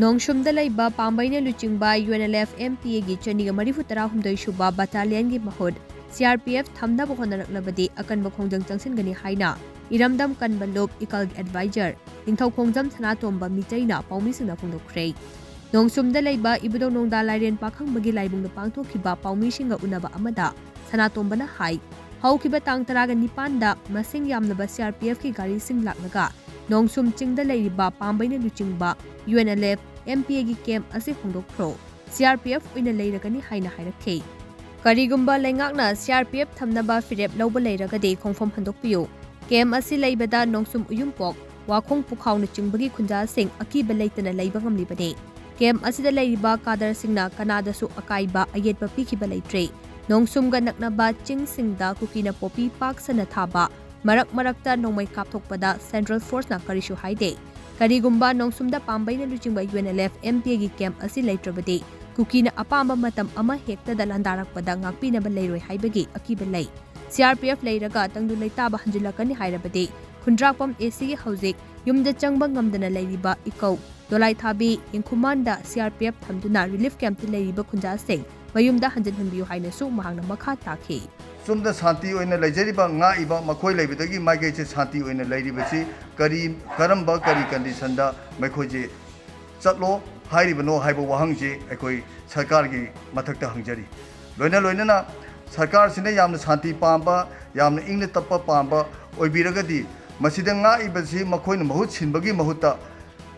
Nongshumda laiba pambaina luchingba UNLF MPA gi chaniga marifu tarahumdoi shuba Battalion gi mahud CRPF thamnaba honaraklabadi akanba khongjang changsinggani haina iramdam kanba lop ikal advisor ningthau khongjam Sanatomba michaina paumisingna phongdokkhre. Nongshumda laiba ibudong nongda lairen pakhangbagi laibungda pangthokhiba paumisinga unaba amada Sanatombana hai haukiba tang taraga nipanda masing yamnaba CRPF ki gari sing laknaga Nongshum chingda lairiba pambaina luchingba UNLF MPA gi camp ase hongdokkhro CRPF oina leiragani haina hairakhe. Karigumba laingakna CRPF thamnaba firep lawba leiragade khongfam handokpiyo. Camp ase leibada Nongshum uyumpok wakhong pukhauna chingbagi khunja sing akiba leitana leiba ngamlibane. Camp asida leiriba kadar singna kanadasu akaiba ayetba pikhiba leitre. Nongshumga naknaba chingsingda kukina popi pak sana thaba marak marakta nongmai kapthokpada Central Force na karishu haide. Karigumba Nongshumda pambaina luchingba UNLF MPA gi camp asi leitrabade kukina apamba matam ama hekta da landarakpada ngakpinaba leiroi haibagi akiba lei. CRPF leiraga tangdu leitaba hanjilakani hairabade khundrakpam AC gi hauzik yumda changba ngamdana leiriba ikau dolai thabi ingkhumanda CRPF thamduna relief camp ti leiriba khunja sing mayumda hanjilhanbiyu haina su mahangna makha takhi. Sumda Santi oina leijariba nga iba makhoi leibidagi maige che Santi oina leiribasi karamba kari condition da makhoi je chatlo hairibano haiba wahangje ekoi sarkar gi mathakta hangjari loina na sarkar sine yamna Santi pamba yamna ingna tappa pamba oibiragadi masida nga ibasi makhoi na mahut sinbagi mahuta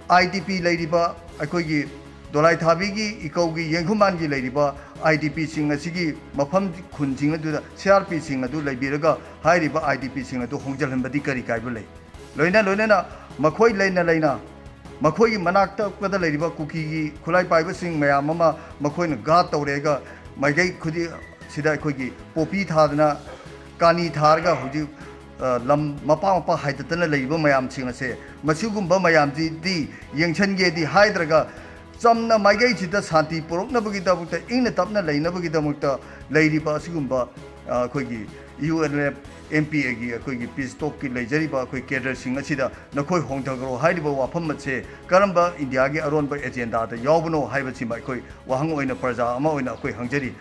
IDP leiriba ekoi gi dolai thabi gi ikau gi yengkhuman gi leiriba IDP sing asigi mafam khunjing adu CRP sing adu leibiraga hairiba IDP sing adu hongjalhanbadi kari kaibu lei loina na makhoi leina makhoi manakta kada leiriba kuki gi khulai paiba sing mayam ama makhoi na ga tawrega maigai khudi sida khoi gi popi thadna kani tharga huji lam mapa haitatana leiba mayam sing ase masugumba mayam di yengchange di haidraga Samna maigai chita Santi poroknabagi damukta ingna tapna leinabagi damukta leiriba asigumba akhoi UNLF MPA gi akhoi peace talk ki leijariba akhoi cadre sing asida nakhoi hongthagro hairiba wafam mache karamba India gi aronba agenda da yawbno haiba chima akhoi wahang oina praja ama oina akhoi hangjari